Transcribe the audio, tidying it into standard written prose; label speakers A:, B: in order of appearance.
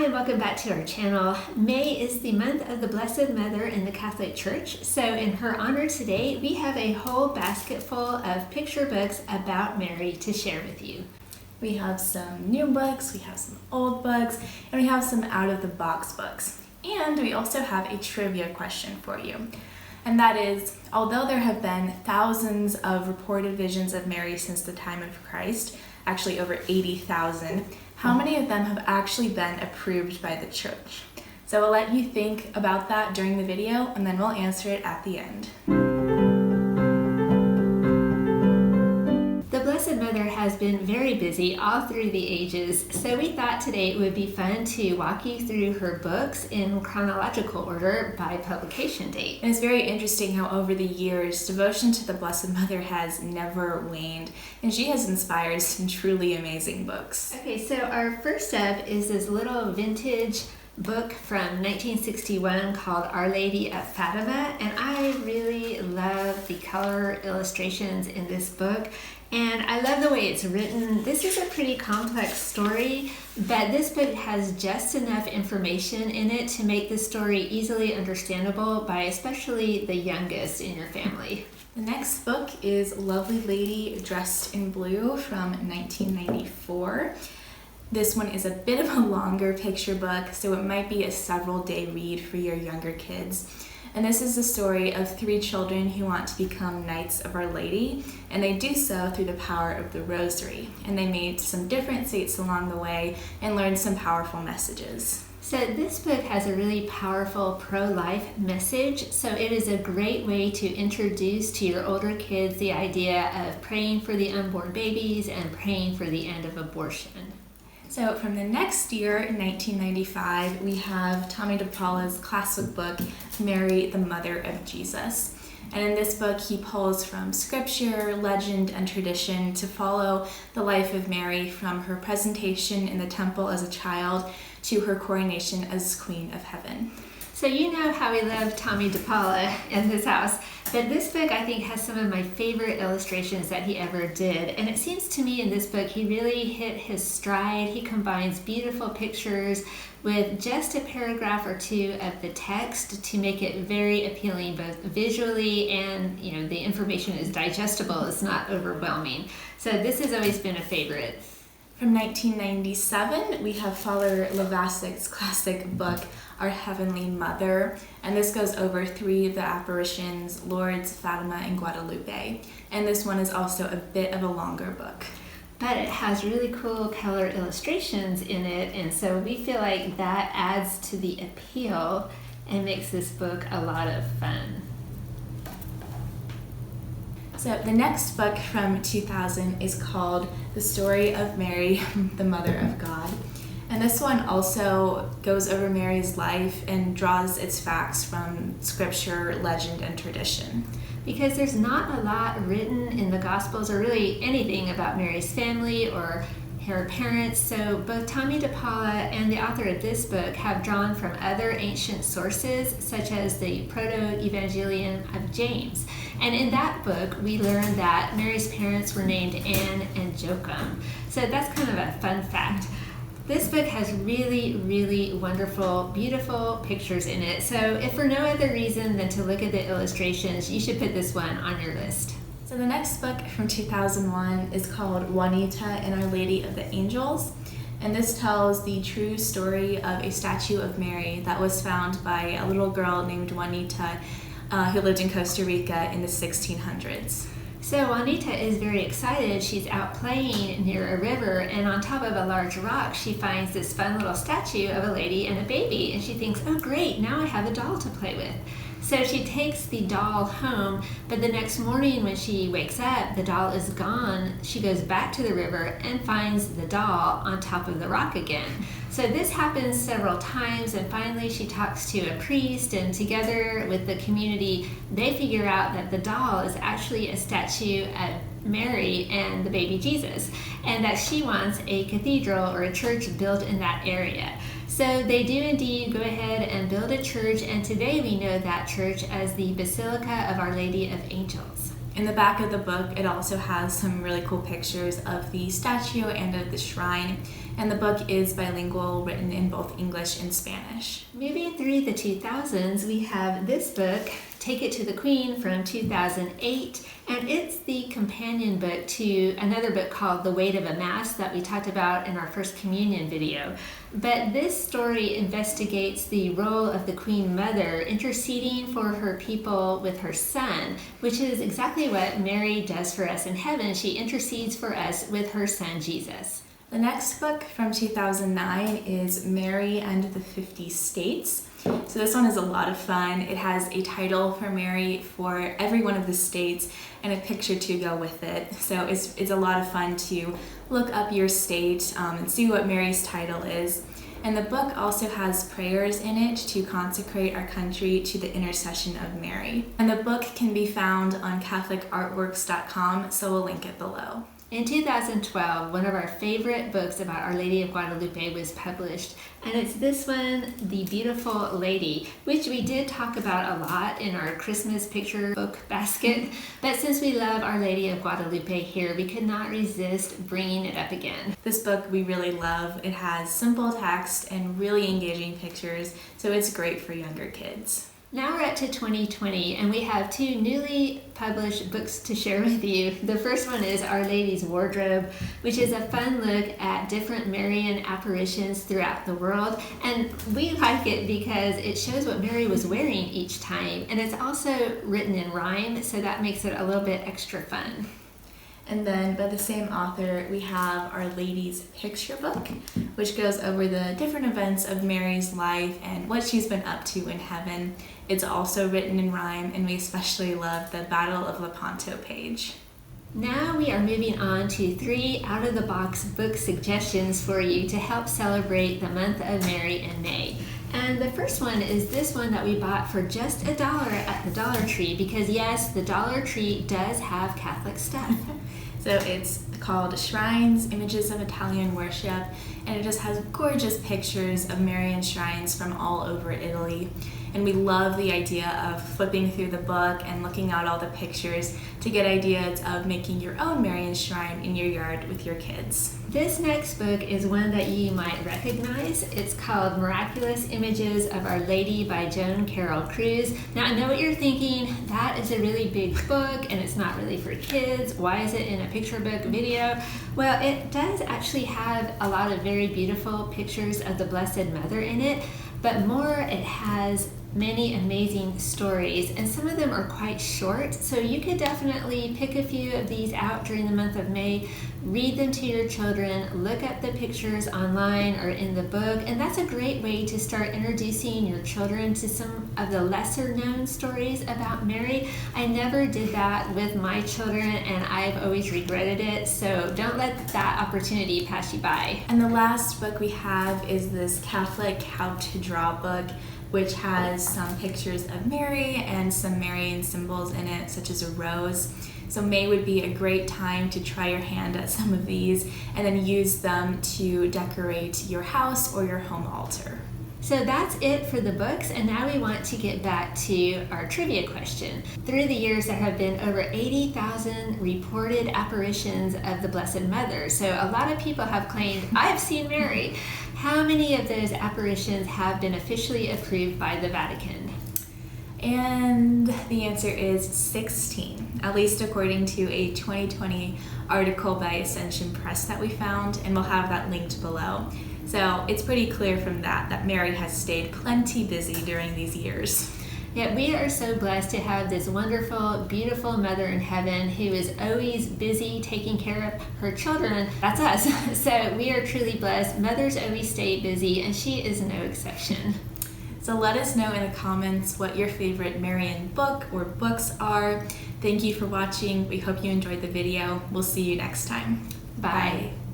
A: Hi, and welcome back to our channel. May is the month of the Blessed Mother in the Catholic Church. So in her honor today, we have a whole basket full of picture books about Mary to share with you.
B: We have some new books, we have some old books, and we have some out-of-the-box books. And we also have a trivia question for you. And that is, although there have been thousands of reported visions of Mary since the time of Christ, actually over 80,000, how many of them have actually been approved by the church? So we'll let you think about that during the video, and then we'll answer it at the end.
A: The Blessed Mother has been very busy all through the ages, so we thought today it would be fun to walk you through her books in chronological order by publication date.
B: And it's very interesting how over the years, devotion to the Blessed Mother has never waned, and she has inspired some truly amazing books.
A: Okay, so our first up is this little vintage book from 1961 called Our Lady of Fatima, and I really love the color illustrations in this book, and I love the way it's written. This is a pretty complex story, but this book has just enough information in it to make the story easily understandable by especially the youngest in your family.
B: The next book is Lovely Lady Dressed in Blue from 1994. This one is a bit of a longer picture book, so it might be a several-day read for your younger kids. And this is the story of 3 children who want to become Knights of Our Lady, and they do so through the power of the Rosary. And they made some different saints along the way and learned some powerful messages.
A: So this book has a really powerful pro-life message, so it is a great way to introduce to your older kids the idea of praying for the unborn babies and praying for the end of abortion.
B: So from the next year, in 1995, we have Tommy DePaula's classic book, Mary, the Mother of Jesus. And in this book, he pulls from scripture, legend, and tradition to follow the life of Mary from her presentation in the temple as a child to her coronation as Queen of Heaven.
A: So you know how we love Tommy DePaula in this house, but this book I think has some of my favorite illustrations that he ever did. And it seems to me in this book he really hit his stride. He combines beautiful pictures with just a paragraph or two of the text to make it very appealing both visually and, the information is digestible, it's not overwhelming. So this has always been a favorite.
B: From 1997, we have Father Lavassik's classic book, Our Heavenly Mother, and this goes over 3 of the apparitions, Lourdes, Fatima, and Guadalupe. And this one is also a bit of a longer book.
A: But it has really cool color illustrations in it, and so we feel like that adds to the appeal and makes this book a lot of fun.
B: So the next book from 2000 is called The Story of Mary, the Mother of God. And this one also goes over Mary's life and draws its facts from scripture, legend, and tradition.
A: Because there's not a lot written in the Gospels or really anything about Mary's family or her parents, so both Tommy DePaula and the author of this book have drawn from other ancient sources, such as the Proto-Evangelion of James. And in that book, we learned that Mary's parents were named Anne and Joachim. So that's kind of a fun fact. This book has really, really wonderful, beautiful pictures in it. So if for no other reason than to look at the illustrations, you should put this one on your list.
B: So the next book from 2001 is called Juanita and Our Lady of the Angels. And this tells the true story of a statue of Mary that was found by a little girl named Juanita who lived in Costa Rica in the 1600s.
A: So Juanita is very excited. She's out playing near a river, and on top of a large rock, she finds this fun little statue of a lady and a baby, and she thinks, oh great, now I have a doll to play with. So she takes the doll home, but the next morning when she wakes up, the doll is gone. She goes back to the river and finds the doll on top of the rock again. So this happens several times, and finally she talks to a priest, and together with the community, they figure out that the doll is actually a statue of Mary and the baby Jesus, and that she wants a cathedral or a church built in that area. So they do indeed go ahead and build a church, and today we know that church as the Basilica of Our Lady of Angels.
B: In the back of the book, it also has some really cool pictures of the statue and of the shrine. And the book is bilingual, written in both English and Spanish.
A: Moving through the 2000s, we have this book, Take It to the Queen from 2008, and it's the companion book to another book called The Weight of a Mass that we talked about in our First Communion video. But this story investigates the role of the Queen Mother interceding for her people with her Son, which is exactly what Mary does for us in heaven. She intercedes for us with her Son, Jesus.
B: The next book from 2009 is Mary and the 50 States. So this one is a lot of fun. It has a title for Mary for every one of the states and a picture to go with it. So it's a lot of fun to look up your state and see what Mary's title is. And the book also has prayers in it to consecrate our country to the intercession of Mary. And the book can be found on catholicartworks.com, so we'll link it below.
A: In 2012, one of our favorite books about Our Lady of Guadalupe was published, and it's this one, The Beautiful Lady, which we did talk about a lot in our Christmas picture book basket. But since we love Our Lady of Guadalupe here, we could not resist bringing it up again.
B: This book we really love. It has simple text and really engaging pictures, so it's great for younger kids.
A: Now we're up to 2020, and we have two newly published books to share with you. The first one is Our Lady's Wardrobe, which is a fun look at different Marian apparitions throughout the world. And we like it because it shows what Mary was wearing each time, and it's also written in rhyme, so that makes it a little bit extra fun.
B: And then by the same author, we have Our Lady's Picture Book, which goes over the different events of Mary's life and what she's been up to in heaven. It's also written in rhyme, and we especially love the Battle of Lepanto page.
A: Now we are moving on to 3 out-of-the-box book suggestions for you to help celebrate the month of Mary in May. And the first one is this one that we bought for just $1 at the Dollar Tree, because yes, the Dollar Tree does have Catholic stuff.
B: So it's called Shrines, Images of Italian Worship, and it just has gorgeous pictures of Marian shrines from all over Italy. And we love the idea of flipping through the book and looking at all the pictures to get ideas of making your own Marian shrine in your yard with your kids.
A: This next book is one that you might recognize. It's called Miraculous Images of Our Lady by Joan Carol Cruz. Now I know what you're thinking, that is a really big book and it's not really for kids. Why is it in a picture book video? Well, it does actually have a lot of very beautiful pictures of the Blessed Mother in it, but more, it has many amazing stories, and some of them are quite short, so you could definitely pick a few of these out during the month of May, read them to your children, look up the pictures online or in the book, and that's a great way to start introducing your children to some of the lesser known stories about Mary. I never did that with my children, and I've always regretted it, so don't let that opportunity pass you by.
B: And the last book we have is this Catholic How to Draw book, which has some pictures of Mary and some Marian symbols in it, such as a rose. So May would be a great time to try your hand at some of these and then use them to decorate your house or your home altar.
A: So that's it for the books, and now we want to get back to our trivia question. Through the years, there have been over 80,000 reported apparitions of the Blessed Mother. So a lot of people have claimed, I've seen Mary. How many of those apparitions have been officially approved by the Vatican?
B: And the answer is 16, at least according to a 2020 article by Ascension Press that we found, and we'll have that linked below. So it's pretty clear from that Mary has stayed plenty busy during these years.
A: Yet we are so blessed to have this wonderful, beautiful Mother in heaven who is always busy taking care of her children. That's us. So we are truly blessed. Mothers always stay busy, and she is no exception.
B: So let us know in the comments what your favorite Marian book or books are. Thank you for watching. We hope you enjoyed the video. We'll see you next time.
A: Bye.
B: Bye.